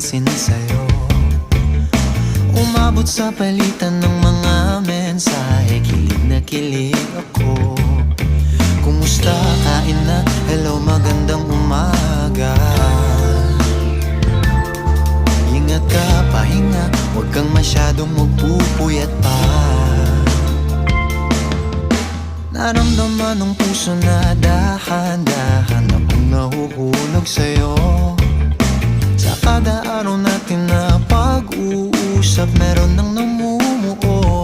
napansin sa'yo. Umabot sa palitan ng mga mensahe, kilig na kilig ako. Kumusta, kain na, hello, magandang umaga. Ingat ka, pahinga, huwag kang masyadong magpupuyat pa. Naramdaman ng puso na dahan-dahan akong nahuhulog sa'yo. Sa kada araw natin na pag-uusap, meron nang namumuo.